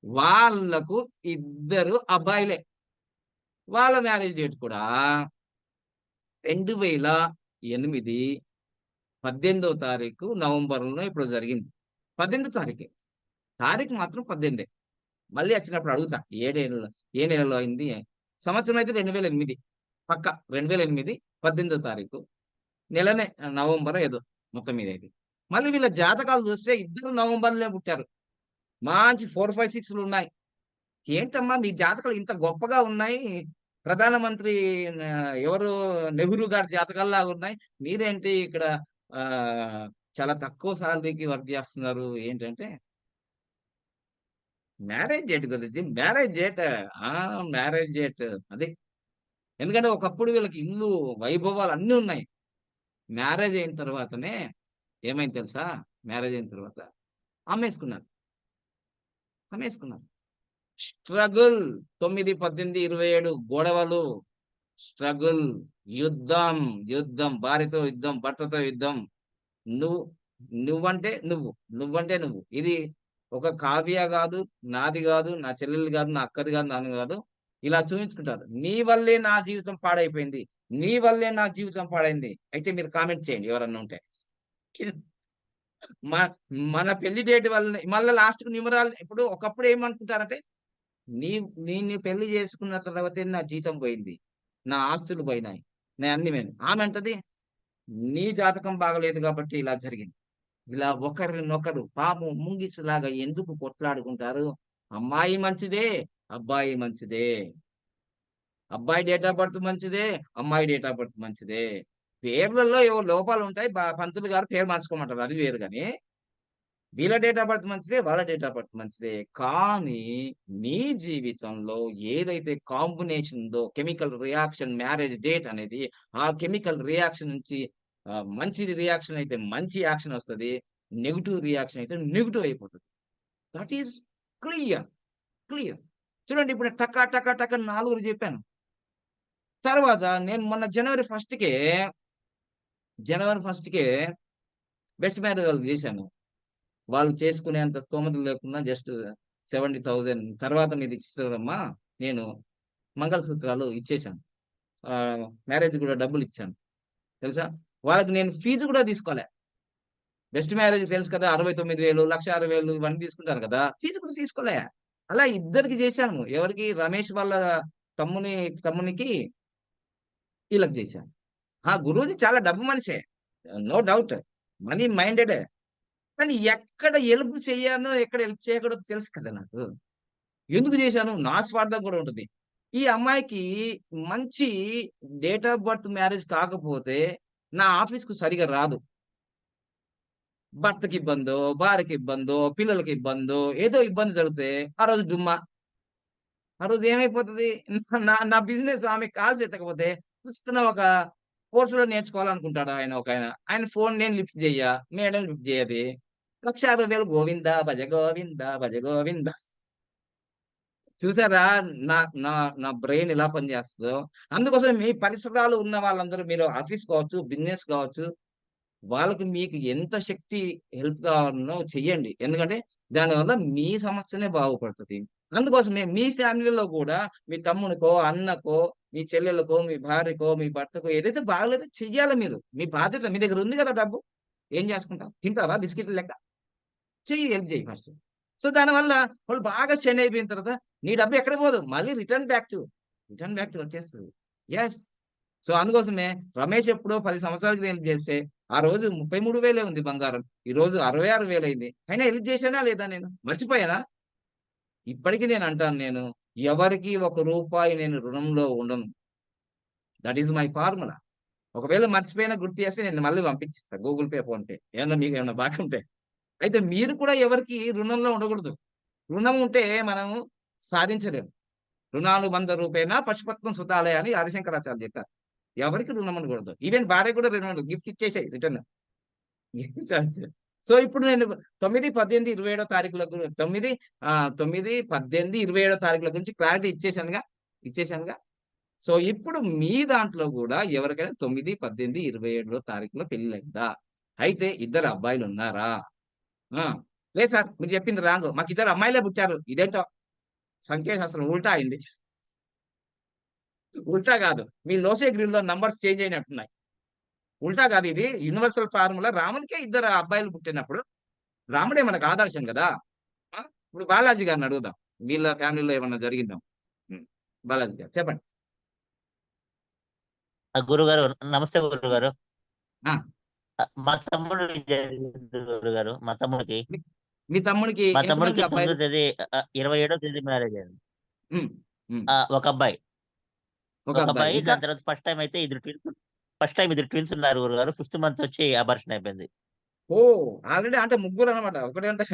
వాళ్ళకు ఇద్దరు అబ్బాయిలే. వాళ్ళ మ్యారేజ్ డేట్ కూడా 2008 18థ్ తారీఖు నవంబర్‌లోనో ఎప్పుడో జరిగింది. 18 తారీఖే. తారీఖు మాత్రం 18. మళ్ళీ వచ్చినప్పుడు అడుగుతా. ఏ నెలలో అయింది? సంవత్సరం అయితే 2008 పక్కా 2008 18థ్ తారీఖు. నెలనే నవంబరో ఏదో మొత్తం మీద ఇది. మళ్ళీ వీళ్ళ జాతకాలు చూస్తే ఇద్దరు నవంబర్‌లోనే పుట్టారు. మంచి 4, 5, 6లున్నాయి. ఏంటమ్మా మీ జాతకాలు ఇంత గొప్పగా ఉన్నాయి. ప్రధానమంత్రి ఎవరు 'నెహ్రూ' గారి జాతకాల్లాగా ఉన్నాయి. మీరేంటి ఇక్కడ ఆహ్, చాలా తక్కువ సాలరీకి వర్క్ చేస్తున్నారు ఏంటంటే, మ్యారేజ్ డేట్ గురించి మ్యారేజ్ డేట్ ఆ! మ్యారేజ్ డేట్ అది. ఎందుకంటే ఒకప్పుడు వీళ్ళకి ఇల్లు, వైభవాలు అన్నీ ఉన్నాయి. మ్యారేజ్ అయిన తర్వాతనే ఏమైంది తెలుసా? మ్యారేజ్ అయిన తర్వాత అమ్మేసుకున్నారు. అమ్మేసుకున్నారు. స్ట్రగుల్ 9, 18, 27 గొడవలు, స్ట్రగుల్, యుద్ధం, యుద్ధం, భార్యతో యుద్ధం, భర్తతో యుద్ధం. నువ్వు నువ్వంటే నువ్వు, నువ్వంటే నువ్వు. ఇది ఒక కావ్య గాదు, నాది గాదు, నా చెల్లెలిది గాదు, నా అక్కది గాదు, నాది గాదు. ఇలా చూయించుకుంటారు. నీ వల్లే నా జీవితం పాడైపోయింది. నీ వల్లే నా జీవితం పాడైంది. అయితే మీరు కామెంట్ చేయండి ఎవరన్నా ఉంటే. మ మన పెళ్లి డేట్ వల్లనే మళ్ళా లాస్ట్‌కి న్యూమరాల్ ఇప్పుడు ఒకప్పుడు ఏమనుకుంటారంటే నిన్ను పెళ్లి చేసుకున్న తర్వాతే నా జీతం పోయింది. నా ఆస్తులు పోయినాయి. నా అన్ని పోయినాయి. ఆమె అంటది, "నీ జాతకం బాగాలేదు కాబట్టి ఇలా జరిగింది." ఇలా ఒకరినొకరు పాము, ముంగిసలాగా ఎందుకు కొట్లాడుకుంటారు? అమ్మాయి మంచిదే, అబ్బాయి మంచిదే. అబ్బాయి డేట్ ఆఫ్ బర్త్ మంచిదే, అమ్మాయి డేట్ ఆఫ్ బర్త్ మంచిదే. పేర్లలో ఏవో లోపాలుంటాయి. పంతులు గారు పేరు మార్చుకోమంటారు. అది వేరు గాని వీళ్ళ డేట్ ఆఫ్ బర్త్ మంచిదే. వాళ్ళ డేట్ ఆఫ్ బర్త్ మంచిదే. కానీ నీ జీవితంలో ఏదైతే కాంబినేషన్ ఉందో కెమికల్ రియాక్షన్ మ్యారేజ్ డేట్ అనేది ఆ కెమికల్ రియాక్షన్ నుంచి మంచి రియాక్షన్ అయితే మంచి యాక్షన్ వస్తది. నెగెటివ్ రియాక్షన్ అయితే నెగెటివ్ అయిపోతది. That is clear. క్లియర్. చూడండి ఇప్పుడు టక టక టక 4 చెప్పాను. తర్వాత నేను మొన్న జనవరి 1కే బెస్ట్ మ్యారేజ్ వాళ్ళకి చేశాను. వాళ్ళు చేసుకునేంత స్తోమత లేకున్నా జస్ట్ 70,000 తర్వాత మీది ఇస్తారమ్మా. నేను మంగళసూత్రాలు ఇచ్చేశాను. మ్యారేజ్ కూడా డబ్బులిచ్చాను. తెలుసా? వాళ్ళకి నేను ఫీజు కూడా తీసుకోలే. బెస్ట్ మ్యారేజ్ తెలుసు కదా! 69,000, 1,60,000 ఇవన్నీ తీసుకుంటారు కదా! ఫీజు కూడా తీసుకోలే. అలా ఇద్దరికి చేశాను. ఎవరికి? రమేష్ వాళ్ళ తమ్ముని తమ్మునికి ఈళ్ళకి చేశాను. గురూజీ చాలా డబ్బు మనిషే. No doubt. మనీ మైండెడే. కానీ ఎక్కడ హెల్ప్ చేయాలో, ఎక్కడ హెల్ప్ చేయకూడదో తెలుసు కదా నాకు. ఎందుకు చేశాను? నా స్వార్థం కూడా ఉంటది. ఈ అమ్మాయికి మంచి డేట్ ఆఫ్ బర్త్ మ్యారేజ్ కాకపోతే నా ఆఫీస్‌కు సరిగ్గా రాదు. భర్తకి ఇబ్బందో, భార్యకి ఇబ్బందో, పిల్లలకి ఇబ్బందో, ఏదో ఇబ్బంది జరిగితే ఆ రోజు డుమ్మా. ఆ రోజు ఏమైపోతది? నా నా బిజినెస్ ఆమెకి కాల్స్ ఎత్తకపోతే పుస్సున ఒక కోర్స్‌లో నేర్చుకోవాలనుకుంటాడు ఒకాయన. ఆయన ఫోన్ నేను లిఫ్ట్ జేయ్య. మేడం లిఫ్ట్ జేయది. 1,60,000 గోవిందా భజ గోవింద భజ గోవింద. చూసారా? నా నా నా బ్రెయిన్ ఎలా పనిచేస్తదో. అందుకోసం మీ పరిసరాలు ఉన్న వాళ్ళందరూ మీరు ఆఫీస్ కావచ్చు, బిజినెస్ కావచ్చు, వాళ్ళకి మీకు ఎంత శక్తి హెల్ప్ కావాలనో చెయ్యండి. ఎందుకంటే దానివల్ల మీ సంస్థనే బాగుపడుతది. అందుకోసమే మీ ఫ్యామిలీలో కూడా మీ తమ్మునికో, అన్నకో, మీ చెల్లెలకో, మీ భార్యకో, మీ భర్తకో ఏదైతే బాగలేదో చెయ్యాలి మీరు. మీ బాధ్యత. మీ దగ్గర ఉంది కదా డబ్బు. ఏం చేసుకుంటావు? తింటావా బిస్కిట్‌లు లెక్క? చెయ్యి, హెల్ప్ చెయ్యి ఫస్ట్. సో, దానివల్ల వాళ్ళు బాగా స్ట్రెయిన్ అయిపోయిన తర్వాత నీ డబ్బు ఎక్కడికి పోదు. మళ్ళీ రిటర్న్ బ్యాక్ టు వచ్చేస్తది. యెస్. సో, అందుకోసమే రమేష్ ఎప్పుడో 10 సంవత్సరాల క్రితం హెల్ప్ చేస్తే, ఆ రోజు 33,000 ఉంది బంగారం. ఈరోజు 66,000 అయింది. అయినా హెల్ప్ చేశానా లేదా నేను? మర్చిపోయానా? ఇప్పటికి నేను ఎవరికీ ఒక రూపాయి నేను రుణంలో ఉండను. That is my formula. ఒకవేళ మర్చిపోయినా గుర్తు చేస్తే నేను మళ్ళీ పంపించేస్తా గూగుల్ పే, ఫోన్‌పే. ఏమన్నా మీకేమన్నా బాకీ ఉంటే. అయితే మీరు కూడా ఎవరికీ రుణంలో ఉండకూడదు. రుణం ఉంటే మనం సాధించలేం. రుణానుబంధ రూపేణ పశుపత్నం సుతాలయ అని ఆదిశంకరాచార్యులు చెప్పారు. ఎవరికీ రుణం ఉండకూడదు. ఈవెన్ భార్యకి కూడా రుణం ఉండదు. Gift ఇచ్చేసేయి return. సో, ఇప్పుడు నేను 9, 18, 27 తారీఖుల 9, 18, 27 తారీఖుల గురించి క్లారిటీ ఇచ్చేసానుగా. సో, ఇప్పుడు మీ దాంట్లో గూడా ఎవరికైనా 9, 18, 27 తారీఖులో పెళ్లయిందా? అయితే ఇద్దరు అబ్బాయిలున్నారా? ఆ! లేదు సార్ మీరు చెప్పింది రాంగు. మాకిద్దరు అమ్మాయిలే పుట్టారు. ఇదేంటో సంఖ్యా శాస్త్రం ఉల్టా అయింది. ఉల్టా గాదు. మీ లోసే గ్రిడ్‌లో నంబర్స్ చేంజ్ అయినట్టున్నాయి. ఉల్టా గాదు ఇది యూనివర్సల్ ఫార్ములా. రామునికే ఇద్దరు అబ్బాయిలు పుట్టినప్పుడు, రాముడే మనకు ఆదర్శం గదా! ఇప్పుడు బాలాజీ గారిని అడుగుదాం. వీళ్ళ ఫ్యామిలీలో ఏమన్నా జరిగిందా? హ్మ్. బాలాజీ గారు చెప్పండి. గురుగారు నమస్తే గురుగారు. ఆ! మా తమ్ముడు జరిగింది గురుగారు. మా తమ్ముడికి మీ మీ తమ్ముడికి ఎంతమంది 9వ అబ్బాయిలు? తేదీ 27వ తేదీ మ్యారేజ్ అయింది. హ్మ్. హ్మ్. ఒక అబ్బాయి. ఒక ఒక అబ్బాయి. అబ్బాయి. ఇంకా? దాని తర్వాత ఫస్ట్ టైమ్ ఇద్దరు ట్విన్స్ ఉన్నారు గురుగారు. 5th మంత్ వచ్చి అబార్షన్ అయిపోయింది. ఓహ్! ఆల్రెడీ అంటే ముగ్గురన్నమాట. ఒకటంటే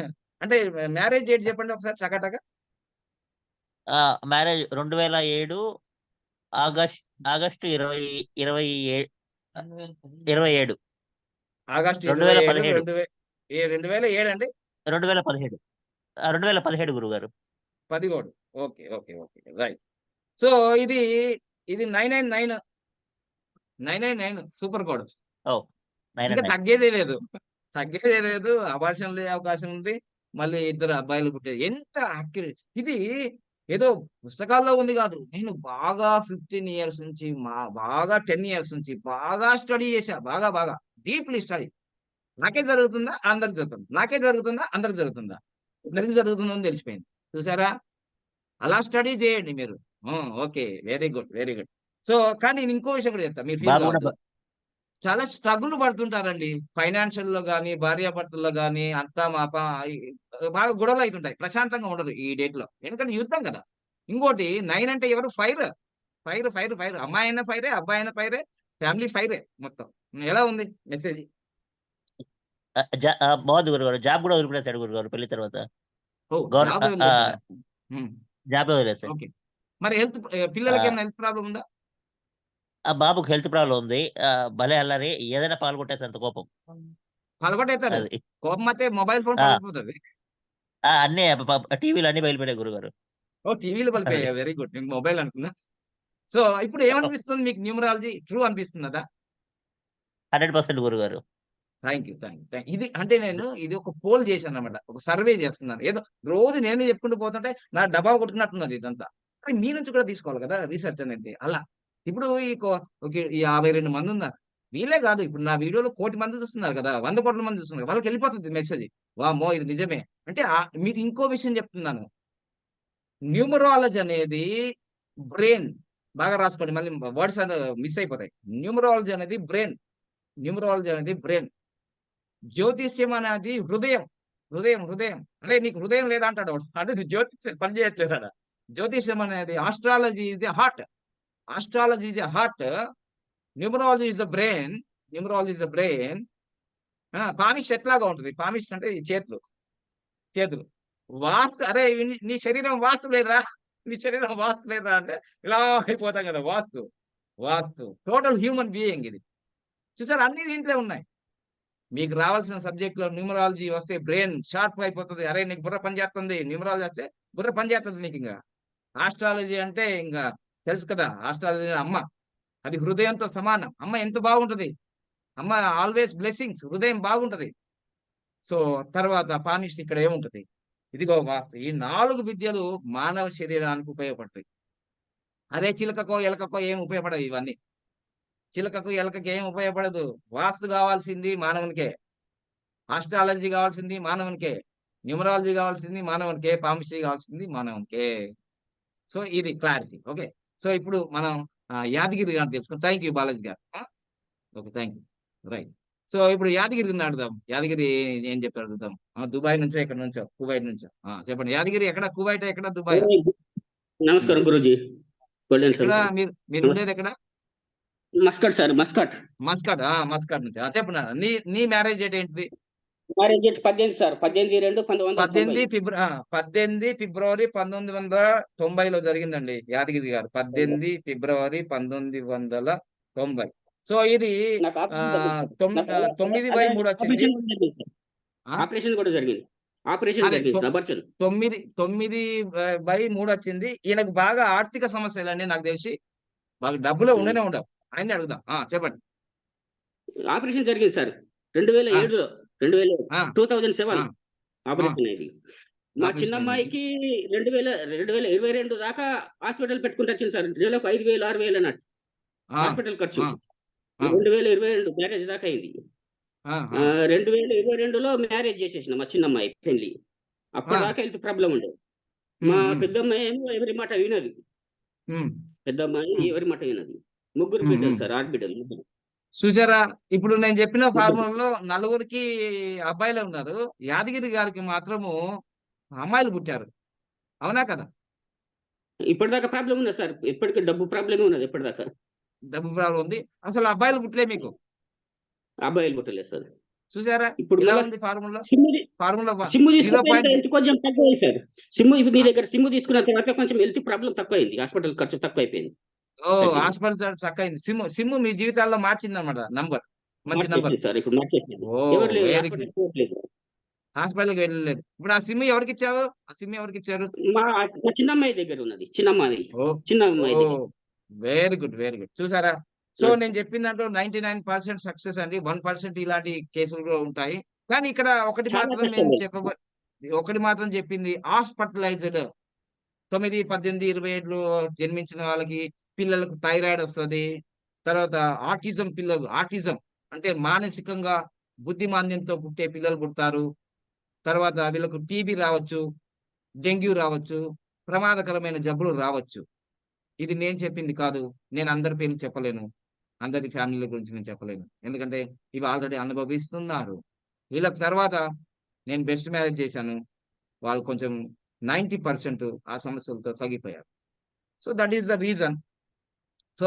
అంటే మ్యారేజ్ డేట్ చెప్పండి ఒకసారి టక. మ్యారేజ్ 2007 ఆగస్టు 27 ఆగస్టు 27, 2017 2007 అండి? 2017 2017 గురుగారు. 17. ఓకే. రైట్. సో, ఇది 999 సూపర్ కోడ్. ఓహ్! ఇంకా 999. తగ్గేదే లేదు. అబార్షన్‌లే అవకాశం ఉంది. మళ్ళీ ఇద్దరు అబ్బాయిలు పుట్టారు. ఎంత ఇది ఏదో పుస్తకాల్లో ఉంది గాదు. నేను బాగా 15 ఇయర్స్ నుంచి బాగా 10 ఇయర్స్ నుంచి బాగా స్టడీ చేశా. బాగా డీప్‌లీ స్టడీ. నాకే జరుగుతుందా? అందరికి జరుగుతుంది. నాకే జరుగుతుందా? అందరికి జరుగుతుందా? అందరికి జరుగుతుందని తెలిసిపోయింది. చూసారా? అలా స్టడీ చేయండి మీరు. ఓకే. Very good. సో, కానీ నేను ఇంకో విషయం కూడా చెప్తా. మీరు ఫీల్ బాబు కూడా కావద్దు. చాలా స్ట్రగుల్ పడుతుంటారండి. ఫైనాన్షియల్‌లో గాని, భార్యాభర్తల్లో గాని అంతా ఈ బాగా గొడవలయితుంటాయి. ప్రశాంతంగా ఉండదు ఈ డేట్‌లో. ఎందుకంటే యుద్ధం కదా! ఇంకోటి 9 అంటే ఎవరు? ఫైర్. అమ్మాయైనా ఫైరే, అబ్బాయైనా ఫైరే, ఫ్యామిలీ ఫైరే మొత్తం. ఎలా ఉంది మెసేజ్? బాగుంది గురుగారు. జాబ్ కూడా వదిలిపెట్టేసాడు గురుగారు పెళ్లి తర్వాత. ఓహ్! గవర్ జాబ్ ఆహ్, ఆహ్, వదిలేసాడా? హ్మ్. జాబే వదిలేసాడు. ఓకే. మరి ఆహ్, పిల్లలకేమైనా హెల్త్ ప్రాబ్లమ్ ఉందా? ఆ బాబుకి హెల్త్ ప్రాబ్లం ఉంది. భలే అల్లరి. ఏదైనా పాల్గొట్టేసేంత కోపం. పలగొట్టేస్తాడు. అది. కోపం అయితే మొబైల్ ఫోన్ ఆ! పగిలిపోతుంది. అన్నీ టీవీలు అన్నీ బయలుపోయినాయి గురుగారు. ఓ టీవీలు అది. పలిపోయాయి. Very good. మీకు మొబైల్ అనుకున్నా. సో ఇప్పుడు ఏమనిపిస్తుంది మీకు న్యూమరాలజీ ట్రూ అనిపిస్తున్నదా? 100% గురుగారు. Thank you. ఇది అంటే నేను ఇది ఒక పోల్ చేశానన్నమాట. ఒక సర్వే చేస్తున్నాను. ఏదో రోజు నేనే చెప్పుకుంటూ పోతుంటే నా డబ్బా కొట్టుకున్నట్టున్నది ఇదంతా. కానీ మీ నుంచి కూడా తీసుకోవాలి కదా రీసెర్చ్ అనేది. అలా. ఇప్పుడు ఓకే. ఈ 52 మంది ఉన్నారు. వీళ్ళే కాదు ఇప్పుడు నా వీడియోలో 1,00,00,000 మంది చూస్తున్నారు కదా! 100,00,00,000 మంది చూస్తున్నారు. వాళ్ళకెళ్ళిపోతుంది మెసేజ్. వామ్మో! ఇది నిజమే. అంటే మీకు ఇంకో విషయం చెప్తున్నాను. న్యూమరాలజీ అనేది బ్రెయిన్. బాగా రాసుకోండి. మళ్ళీ వర్డ్స్ మిస్ అయిపోతాయి. న్యూమరాలజీ అనేది బ్రెయిన్. న్యూమరాలజీ అనేది బ్రెయిన్. జ్యోతిష్యం అనేది హృదయం. హృదయం. అరే నీకు హృదయం లేదా అంటాడు వాడు. అంటే నీ జ్యోతిష్యం పని చేయట్లేదట. జ్యోతిష్యం అనేది astrology is the heart. Astrology is the heart. Numerology is the brain. Numerology is the brain. Palmist ఎట్లాగా ఉంటది? పామిస్ట్ అంటే ఈ చేతులు. వాస్తు అరే నీ శరీరం వాస్తు లేదురా. నీ శరీరం వాస్తు లేదురా అంటే ఇలా అయిపోతాం కదా! వాస్తు. టోటల్ హ్యూమన్ బీయింగ్ ఇది. చూసారా అన్ని దీంట్లో ఉన్నాయి. మీకు రావాల్సిన సబ్జెక్ట్‌లో న్యూమరాలజీ వస్తే బ్రెయిన్ షార్ప్‌గా అయిపోతది. అరే! నీకు బుర్ర పని చేస్తుంది. న్యూమరాలజీ వస్తే బుర్ర పని చేస్తది నీకింక. ఆస్ట్రాలజీ అంటే ఇంక తెలుసు కదా! ఆస్ట్రాలజీ అమ్మ. అది హృదయంతో సమానం. అమ్మ ఎంత బాగుంటది. అమ్మ ఆల్‌వేస్ బ్లెస్సింగ్స్. హృదయం బాగుంటది. సో, తర్వాత పామిస్ట్ ఇక్కడ ఏముంటది? ఇదిగో వాస్తు. ఈ 4 విద్యలు మానవ శరీరానికి ఉపయోగపడతాయి. అరే చిలకకో, ఎలకకో ఏమి ఉపయోగపడవు ఇవన్నీ. చిలకకు, ఎలకకి ఏం ఉపయోగపడదు. వాస్తు కావాల్సింది మానవునికే. ఆస్ట్రాలజీ కావాల్సింది మానవునికే. న్యూమరాలజీ కావాల్సింది మానవునికే. పామిస్ట్రీ కావాల్సింది మానవునికే. సో, ఇది క్లారిటీ. ఓకే. సో, ఇప్పుడు మనం యాదగిరి గారిని తెలుసుకుందాం. థాంక్ యూ బాలాజీ గారు. Okay. Thank you. Right. So, ఇప్పుడు యాదగిరిని అడుగుదాం. యాదగిరి ఏం చెప్తాడో అడుగుదాం. ఎక్కడి నుంచో? కువైట్ నుంచో. చెప్పండి. యాదగిరి ఎక్కడ? కువైటా? ఎక్కడ? దుబాయా? నమస్కారం గురూజీ. ఎక్కడ మీరు ఉండేది ఎక్కడ? Muscat sir, Muscat. Muscat. Muscat నుంచి. చెప్పు నాన్న. నీ మ్యారేజ్ డేట్ ఏంటిది? Marriage date 18 sir. 18/2/1990. 18 ఫిబ్రవరి 1990లో జరిగిందండి యాదగిరి గారు. 18 ఫిబ్రవరి 1990. సో ఇది నాకు ఆపరేషన్ జరిగింది సార్. 9/3 వచ్చింది. ఆపరేషన్ కూడా జరిగింది. ఆపరేషన్ అదే జరిగింది. అబార్షన్. 9/3 వచ్చింది. ఈయనకు బాగా ఆర్థిక సమస్యలండి నాకు తెలిసి. బాగా డబ్బులు ఉండనే ఉండవు. ఆయన్ని అడుగుదాం. చెప్పండి. ఆపరేషన్ జరిగింది సార్. 2007లో 2007 ఆ! ఆపరేషన్ అయింది. మా ఆపరేషన్ చిన్నమ్మాయికి 2022 దాకా హాస్పిటల్ పెట్టుకుంటూ వచ్చింది సార్. నెలకు 5,000, 6,000 అన్నట్టు హాస్పిటల్ ఖర్చు. 2022 మ్యారేజ్ దాకా అయింది. 2022లో మ్యారేజ్ చేసేసిన మా చిన్నమ్మాయి పెళ్లి. అప్పటిదాకా హెల్త్ ప్రాబ్లం ఉండేది. మా పెద్దమ్మాయి ఏమో ఎవరి మాట వినదు. పెద్దమ్మాయి ఎవరి మాట వినదు. ముగ్గురు బిడ్డలు సార్, ఆడబిడ్డలు ముగ్గురు. చూసారా? ఇప్పుడు నేను చెప్పిన ఫార్ములాలో నలుగురికి అబ్బాయిలే ఉన్నారు. యాదగిరి గారికి మాత్రము అమ్మాయిలు పుట్టారు. అవునా కదా? ఇప్పటిదాకా ప్రాబ్లం ఉన్నది సార్. ఎప్పటికీ డబ్బు ప్రాబ్లమే ఉన్నది ఇప్పటిదాకా. డబ్బు ప్రాబ్లం ఉంది. అసలు అబ్బాయిలు పుట్టలే మీకు. అబ్బాయిలు పుట్టలేదు సార్. చూసారా? ఇప్పుడు ఎలా మళ్ళా ఉంది ఫార్ములా? సిమ్ము జీరో తీసుకుంటే పాయింట్ హెల్త్ కొంచెం తక్కువైంది సార్. ఇప్పుడు మీ దగ్గర సిమ్ము తీసుకున్న తర్వాత కొంచెం హెల్త్ ప్రాబ్లం తక్కువైంది. హాస్పిటల్ ఖర్చు తక్కువైపోయింది. హాస్పిటల్ చక్కయింది. సిమ్ము మీ జీవితాల్లో మార్చిందన్నమాట నంబర్. మంచి నంబర్. మార్చేసింది సార్. ఇప్పుడు మార్చేసింది. ఎవరు వెరీ గుడ్. హాస్పిటల్‌కి పోవట్లేదు. హాస్పిటల్‌కి వెళ్ళలేదు. ఇప్పుడు ఆ సిమ్ ఎవరికిచ్చావు? ఆ సిమ్ ఎవరికిచ్చారు? మా మా చిన్నమ్మాయి దగ్గర ఉన్నది. చిన్నమ్మాయి ఓహ్! చిన్నమ్మాయి దగ్గర. Very good. చూసారా? సో నేను చెప్పిన దాంట్లో 99% సక్సెస్ అండి. 1% ఇలాంటి కేసులు కూడా ఉంటాయి. కానీ ఇక్కడ ఒకటి చాలా మాత్రం కష్టం. ఒకటి మాత్రం చెప్పింది హాస్పిటలైజ్డ్ 9, 18, 20 ఏళ్ళు జన్మించిన వాళ్ళకి పిల్లలకు థైరాయిడ్ వస్తది. తర్వాత ఆటిజం అంటే మానసికంగా బుద్ధిమాంద్యంతో పుట్టే పిల్లలు పుడతారు. తర్వాత వీళ్ళకు టీబీ రావచ్చు, డెంగ్యూ రావచ్చు, ప్రమాదకరమైన జబ్బులు రావచ్చు. ఇది నేను చెప్పింది కాదు. నేను అందరి పేర్లు చెప్పలేను. అందరి ఫ్యామిలీల గురించి నేను చెప్పలేను. ఎందుకంటే ఇవి ఆల్రెడీ అనుభవిస్తున్నారు. వీళ్ళకి తర్వాత నేను బెస్ట్ మ్యారేజ్ చేశాను. వాళ్ళు కొంచెం 90% ఆ సమస్యలతో తగ్గిపోయారు. So that is the reason. So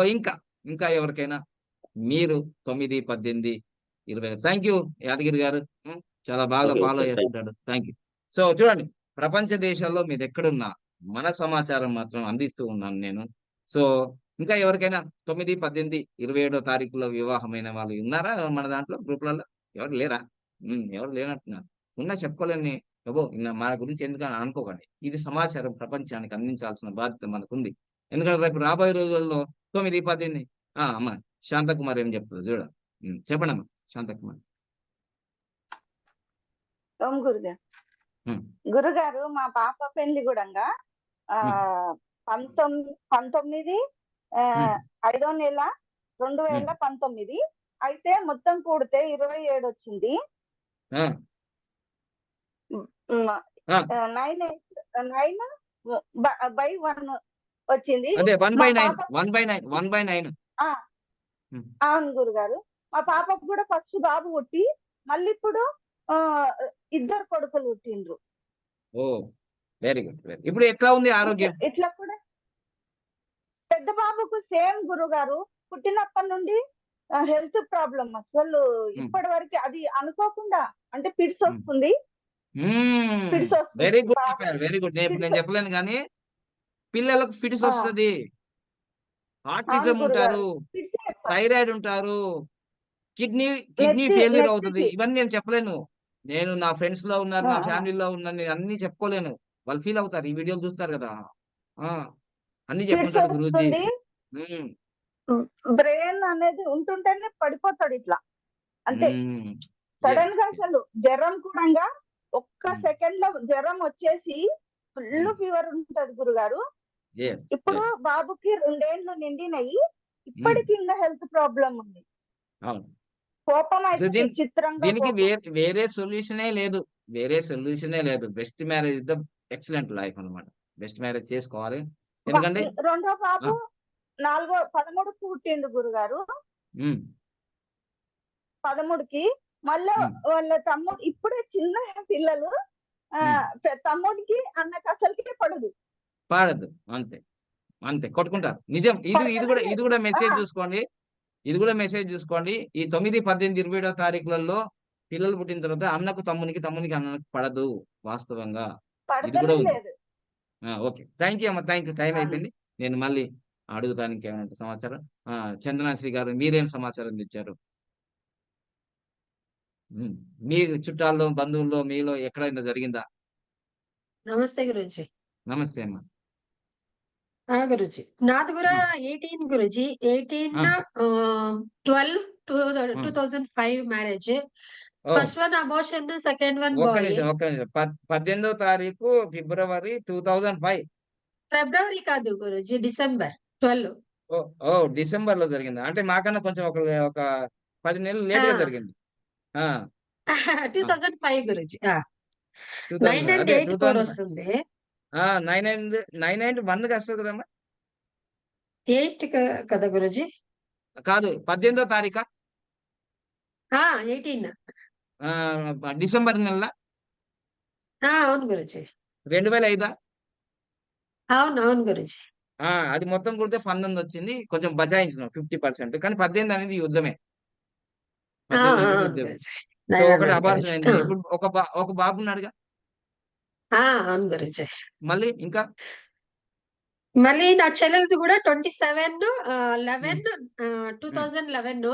ఇంకా ఎవరికైనా మీరు 9, 18, 20 థాంక్ యూ యాదగిరి గారు. చాలా బాగా ఓకే. Follow okay. చేస్తుంటాడు. Thank you. సో చూడండి ప్రపంచ దేశాల్లో మీరెక్కడున్నా మన సమాచారం మాత్రం అందిస్తూ ఉన్నాను నేను. సో ఇంకా ఎవరికైనా 9, 18, 27 తారీఖులో వివాహమైన వాళ్ళు ఉన్నారా మన దాంట్లో గ్రూపులలో? ఎవరు లేరా? ఎవరు లేనట్టున్నారు. ఉన్నా చెప్పుకోలేని మన గురించి ఎందుకని అనుకోకండి. ఇది సమాచారం ప్రపంచానికి అందించాల్సిన బాధ్యత మనకుంది. ఎందుకంటే రేపు రాబోయే రోజుల్లో 9, 18 అమ్మ శాంతకుమారి ఏం చెప్తుంది చూడ. చెప్పండమ్మా శాంతకుమారి. ఓం గురుగారు. ఉమ్, గురుగారు మా పాప పెళ్లి కూడా 19 5వ నెల 2019. అయితే మొత్తం కూడితే 27 వచ్చింది. ఆ, 9/1 వచ్చింది. అదే మా 1/9 పాప 1/9 అవును గురుగారు. మా పాపకు కూడా ఫస్ట్ బాబు పుట్టి మళ్ళీ ఇప్పుడు 2 కొడుకులు పుట్టిండ్రు. ఓ వెరీ గుడ్. ఇప్పుడు ఎట్లా ఉంది ఆరోగ్యం? ఇట్లా కూడా పెద్ద బాబుకు సేమ్ గురుగారు. పుట్టినప్పటి నుండి హెల్త్ ప్రాబ్లం అసలు ఇప్పటి వరకు అది అనుకోకుండా అంటే పిడ్స్ వస్తుంది. వెరీ గుడ్ చెప్పారు. Very good. ఇప్పుడు నేను చెప్పలేను కానీ పిల్లలకు ఫిట్స్ వస్తుంది, ఆటిజం ఉంటారు, థైరాయిడ్ ఉంటారు, కిడ్నీ ఫెయిల్యూర్ అవుతుంది. ఇవన్నీ నేను చెప్పలేను. నేను నా ఫ్రెండ్స్ లో ఉన్నారు, నా ఫ్యామిలీలో ఉన్నారు, నేను అన్ని చెప్పుకోలేను. వాళ్ళు ఫీల్ అవుతారు, ఈ వీడియోలు చూస్తారు కదా. అన్ని చెప్పుకుంటాడు గురూజీ. బ్రెయిన్ అనేది ఉంటుంటేనే పడిపోతాడు ఇట్లా. అంటే సడన్ గా అసలు జ్వరం కూడా ఒక్క సెకండ్ లో జ్వరం వచ్చేసి ఫుల్ ఫీవర్ ఉంటది గురుగారు. ఇప్పుడు బాబుకి 2 ఏళ్ళు నిండినయి. ఇప్పటికి ఇంకా హెల్త్ ప్రాబ్లం ఉంది. కోపం అయితే చిత్రంగా. దీనికి వేరే సొల్యూషనే లేదు. Best marriage is the excellent life అన్నమాట. బెస్ట్ మ్యారేజ్ చేసుకోవాలి. ఎందుకంటే రెండో బాబు 13కు పుట్టిండు గురుగారు. 13కి మళ్ళా వాళ్ళ తమ్ముడు ఇప్పుడే చిన్న పిల్లలు. తమ్ముడికి అన్నకు అసలుకే పాడదు. అంతే కొట్టుకుంటారు. నిజం. ఇది కూడా మెసేజ్ చూసుకోండి. ఈ 9, 18, 27 తారీఖులలో పిల్లలు పుట్టిన తర్వాత అన్నకు తమ్మునికి అన్నకు పడదు వాస్తవంగా. ఇది కూడా ఉంది. ఓకే, థ్యాంక్ యూ అమ్మ. Thank you. టైం అయిపోయింది. నేను మళ్ళీ అడుగుతానికి ఏమైనా సమాచారం. చందనాశ్రీ గారు మీరేం సమాచారం తెచ్చారు? మీ చుట్టాల్లో, బంధువుల్లో, మీలో ఎక్కడైనా జరిగిందా? నమస్తే గురూజీ. నమస్తే అమ్మా. గురూజీ నాది కూడా 18 Guruji. 18/12/2005 marriage. First one abortion, second one ఒక్క బాయ్. నిమిషం. 18వ తారీఖు ఫిబ్రవరి 2005. ఫిబ్రవరి కాదు గురూజీ, డిసెంబర్ 12. డిసెంబర్ లో జరిగింది. అంటే మాకన్నా కొంచెం ఒక 10 నెలలు లేట్ గా జరిగింది. 2005 గురూజీ. 2000 అదే 9/8 వస్తుంది. 9/1 వస్తుంది కదమ్మా. 8 కదా గురూజీ? కాదు, 18వ తారీఖా? 18. డిసెంబర్ నెల. అవును గురూజీ. 2005. అవును గురూజీ. అది మొత్తం కూడితే 19 వచ్చింది. కొంచెం బజాయించిన 50%. కానీ 18 అనేది యుద్ధమే. సో ఒకటి అబార్షన్ అయింది. ఇప్పుడు ఒక బాబు ఉన్నాడుగా. అవును గురూజీ. మళ్ళీ ఇంకా మళ్ళీ నా చెల్లెలది కూడా 27/11/2011.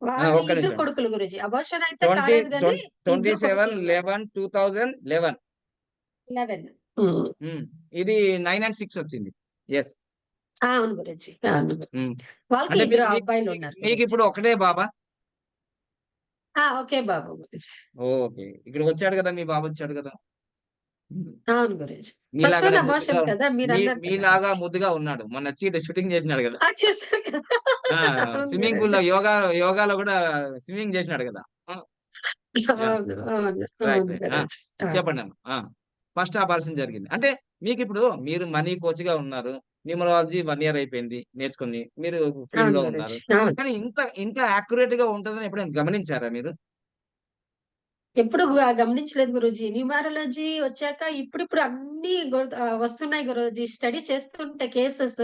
వాళ్ళు ఒక్క 2 నిమిషం. కొడుకులు గురూజీ. అబార్షన్ అయితే కాలేదు కానీ 27/11/2011. ఇది 9 and 6 వచ్చింది. ఎస్, అవును గురూజీ. అవును గురూజీ. వాళ్ళకి అంటే 2 అబ్బాయిలు ఉన్నారు. మీకు ఇప్పుడు ఒకటే బాబా? ఓకే బాబు గురూజీ. ఓకే, ఇక్కడ వచ్చాడు కదా మీ బాబు, వచ్చాడు కదా. అవును గురూజీ. ఫస్ట్ వన్ అబార్షన్ కదా మీరు అన్నారు. మీలాగా ముద్దుగా ఉన్నాడు. మొన్న షూటింగ్ చేసినాడు కదా. చూసారు కదా. స్విమ్మింగ్ పూల్ లో యోగాలో కూడా స్విమ్మింగ్ చేసినాడు కదా. చెప్పండి అమ్మా. ఫస్ట్ అబార్షన్ జరిగింది అంటే మీకు ఇప్పుడు మీరు మనీ కోచ్ గా ఉన్నారు. న్యూమరాలజీ 1 year అయిపోయింది నేర్చుకుని, మీరు ఫీల్డ్ లో ఉన్నారు. కానీ ఇంత యాక్యురేట్ గా ఉంటుందని ఎప్పుడైనా గమనించారా మీరు? ఎప్పుడు గమనించలేదు గురూజీ. న్యూమరాలజీ వచ్చాక ఇప్పుడు అన్ని వస్తున్నాయి గురూజీ. స్టడీ చేస్తుంటే కేసెస్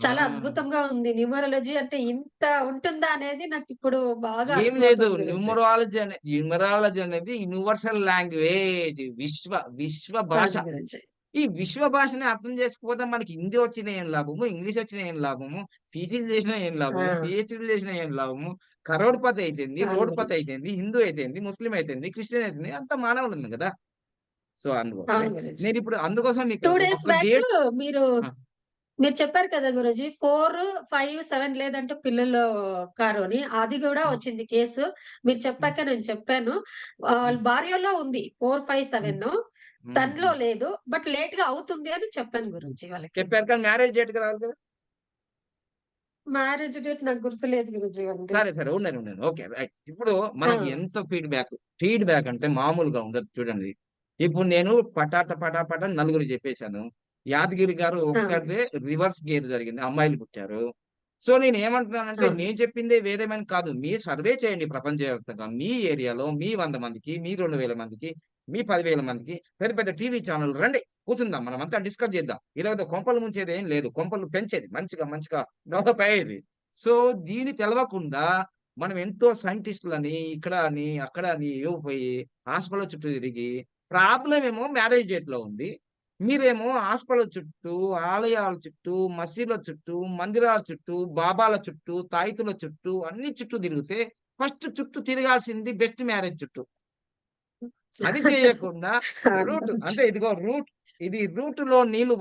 చాలా అద్భుతంగా ఉంది. న్యూమరాలజీ అంటే ఇంత ఉంటుందా అనేది నాకు ఇప్పుడు బాగా ఏం లేదు. న్యూమరాలజీ అనేది యూనివర్సల్ లాంగ్వేజ్, విశ్వ భాష. ఈ విశ్వ భాషని అర్థం చేసుకోకపోతే మనకి హిందీ వచ్చిన ఏం లాభము, ఇంగ్లీష్ వచ్చిన ఏం లాభము, పీజీలు చేసినా ఏం లాభము, పిహెచ్డీలు చేసినా ఏం లాభము, కరోడ్పతి అయితేంది, అవును రోడ్పతి గురూజీ. అయితేంది, హిందూ అయితేంది, ముస్లిం అయితేంది, క్రిస్టియన్ అయితేంది, అంత మానవులు ఉంది కదా. సో అందుకోసమే అవును గురూజీ. నేను ఇప్పుడు అందుకోసం మీకు 2 డేస్ ఒక బ్యాక్ డేట్. మీరు మీరు చెప్పారు కదా గురూజీ 4, 5, 7 లేదంటే పిల్లల కారు అని. అది కూడా వచ్చింది కేసు. మీరు చెప్పాక నేను చెప్పాను. వాళ్ళ భార్యలో ఉంది 4, 5, 7 తనలో లేదు. బట్ లేట్‌గా అవుతుంది అని చెప్పాను గురూజీ వాళ్ళకి. చెప్పారు కానీ మ్యారేజ్ డేట్ రావాలి కదా. మ్యారేజ్ డేట్ నాకు గుర్తులేదు గురూజీ వాళ్ళది. సరే సరే ఉన్నాను. Okay right. ఇప్పుడు మనకి ఎంత ఫీడ్బ్యాక్ అంటే మామూలుగా ఉండదు చూడండి. ఇప్పుడు నేను పటా నలుగురు చెప్పేశాను. యాదగిరి గారు ఒకసారి రివర్స్ గేర్ జరిగింది, అమ్మాయిలు పుట్టారు. సో నేను ఏమంటున్నానంటే నేను చెప్పిందే వేరేమని కాదు. మీరు సర్వే చేయండి ప్రపంచవ్యాప్తంగా. మీ ఏరియాలో మీ 100 మందికి, మీ 2000 మందికి, మీ 10,000 మందికి పెద్ద పెద్ద టీవీ ఛానల్ రండి, కూర్చుందాం, మనం అంతా డిస్కస్ చేద్దాం. ఇలాగ కొంపలు ముంచేది ఏం లేదు, కొంపలు పెంచేది, మంచిగా డెవలప్ అయ్యేది. సో దీన్ని తెలవకుండా మనం ఎంతో సైంటిస్టులని ఇక్కడ అని అక్కడ అని పోయి హాస్పిటల్ చుట్టూ తిరిగి ప్రాబ్లం ఏమో మ్యారేజ్ డేట్ లో ఉంది. మీరేమో హాస్పిటల్ చుట్టూ, ఆలయాల చుట్టూ, మసీదుల చుట్టూ, మందిరాల చుట్టూ, బాబాల చుట్టూ, తాయితుల చుట్టూ, అన్ని చుట్టూ తిరిగితే ఫస్ట్ చుట్టూ తిరగాల్సింది బెస్ట్ మ్యారేజ్ చుట్టూ. అది చేయకుండా రూట్ అంటే ఇదిగో ఇది రూట్ లో నీళ్లు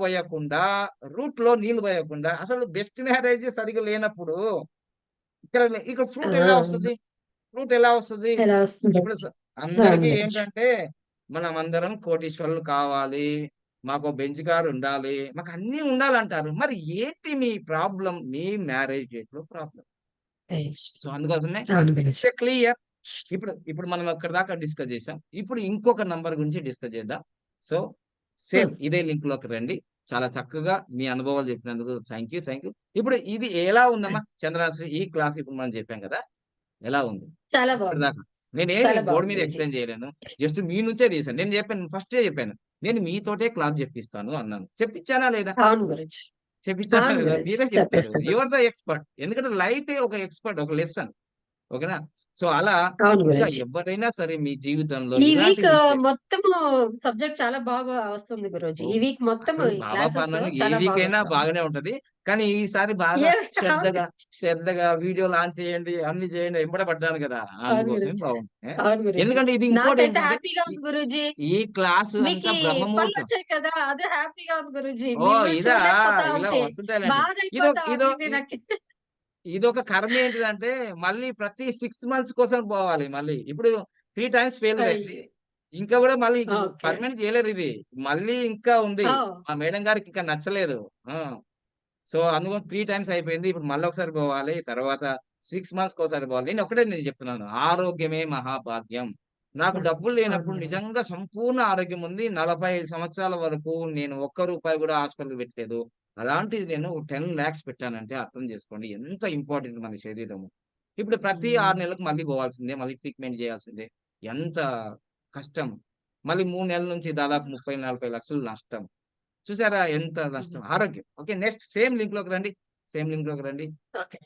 పోయకుండా అసలు బెస్ట్ మ్యారేజ్ సరిగా లేనప్పుడు ఇక్కడ ఫ్రూట్ ఎలా వస్తుంది? ఎలా వస్తుంది? ఇప్పుడు అందరికీ ఏంటంటే మనం అందరం కోటీశ్వరులు కావాలి, మాకు బెంచ్ కార్ ఉండాలి, మాకు అన్ని ఉండాలంటారు. మరి ఏంటి మీ ప్రాబ్లం? మీ మ్యారేజ్ డేట్ లో ప్రాబ్లం. సో అందుకోసమే క్లియర్. ఇప్పుడు మనం అక్కడ దాకా డిస్కస్ చేసాం. ఇప్పుడు ఇంకొక నంబర్ గురించి డిస్కస్ చేద్దాం. సో సేమ్ ఇదే లింక్ లోకి రండి. చాలా చక్కగా మీ అనుభవాలు చెప్పినందుకు థ్యాంక్ యూ. ఇప్పుడు ఇది ఎలా ఉందమ్మా చంద్రశ్రీ? ఈ క్లాస్ ఇప్పుడు మనం చెప్పాం కదా, ఎలా ఉంది? చాలా బాగుంది. నేనేమి బోర్డు మీద ఎక్స్ప్లెయిన్ చేయలేను, జస్ట్ మీ నుంచే తీసాను. నేను చెప్పాను, ఫస్టే చెప్పాను, నేను మీతోటే క్లాస్ చెప్పిస్తాను అన్నాను. చెప్పించానా లేదా? అవును గురూజీ. చెప్పించానా అవును లేదా? గురూజీ. మీరే చెప్తారు. చెప్పేస్తాను. Your the expert. ఎందుకంటే లైఫ్ ఒక ఎక్స్పర్ట్, ఒక లెసన్. ఓకేనా? సో అలా అవును ఇంకా గురూజీ. ఎవరైనా సరే మీ జీవితంలో ఈ ఇలాంటి వీక్ మిస్టేక్ మొత్తము సబ్జెక్ట్ చాలా బాగా వస్తుంది గురూజీ. ఈ వీక్ మొత్తం అసలు ఈ బాబా క్లాసెస్ పాలన ఏ చాలా బాగా వీకైనా వస్తుంది. బాగానే ఉంటది. కానీ ఈసారి బాగా అవును. శ్రద్ధగా వీడియో లాంచ్ చేయండి, అన్ని చేయండి, ఎంబడ పడ్డాను కదా, అవును అందుకోసమే గురూజీ. బాగుంది. అవును గురూజీ. ఎందుకంటే ఇది ఇంకోటి నాకైతే ఏంటంటే హ్యాపీగా ఉంది గురూజీ. ఈ క్లాసు అంతా మీకీ బ్రహ్మముహూర్తం. పనులొచ్చాయి కదా! అదే హ్యాపీగా ఉంది గురూజీ. ఓ మిమ్మల్ని ఇదా చూడలేకపోతా ఇలా ఉంటే వస్తుంటాయిలేండి. ఇదో బాధైపోతా ఇదో ఉంది నాకి. ఇదొక కర్మ ఏంటిదంటే మళ్ళీ ప్రతి 6 మంత్స్ కోసం పోవాలి. మళ్ళీ ఇప్పుడు 3 టైమ్స్ ఫెయిల్యూర్ అయ్యో! అయింది. ఇంకా కూడా మళ్ళీ ఓకే. పర్మనెంట్ చేయలేరు ఇది. మళ్ళీ ఇంకా ఉంది. ఓహ్! మా మేడం గారికి ఇంకా నచ్చలేదు. ఆ! సో అందుకని 3 టైమ్స్ అయిపోయింది. ఇప్పుడు మళ్ళొకసారి పోవాలి. తర్వాత 6 మంత్స్‌కోసారి పోవాలి. నేను చెప్తున్నాను. ఆరోగ్యమే మహాభాగ్యం. నాకు డబ్బులు అవును లేనప్పుడు గురూజీ. నిజంగా సంపూర్ణ ఆరోగ్యం ఉంది. 45 సంవత్సరాల వరకు నేను ఒక్క రూపాయి కూడా హాస్పిటల్‌కి పెట్టలేదు. అలాంటిది నేను 10,00,000 పెట్టానంటే అర్థం చేసుకోండి ఎంత ఇంపార్టెంట్ మన శరీరము. ఇప్పుడు ప్రతి 6 నెలలకు మళ్ళీ పోవాల్సిందే. మళ్ళీ ట్రీట్‌మెంట్ చేయాల్సిందే. ఎంత కష్టం. మళ్ళీ 3 నెలల నుంచి దాదాపు 30, 40 లక్షలు నష్టం. చూసారా ఎంత నష్టం? ఆరోగ్యం. ఓకే. నెక్స్ట్ సేమ్ లింక్‌లోకి రండి. ఓకే.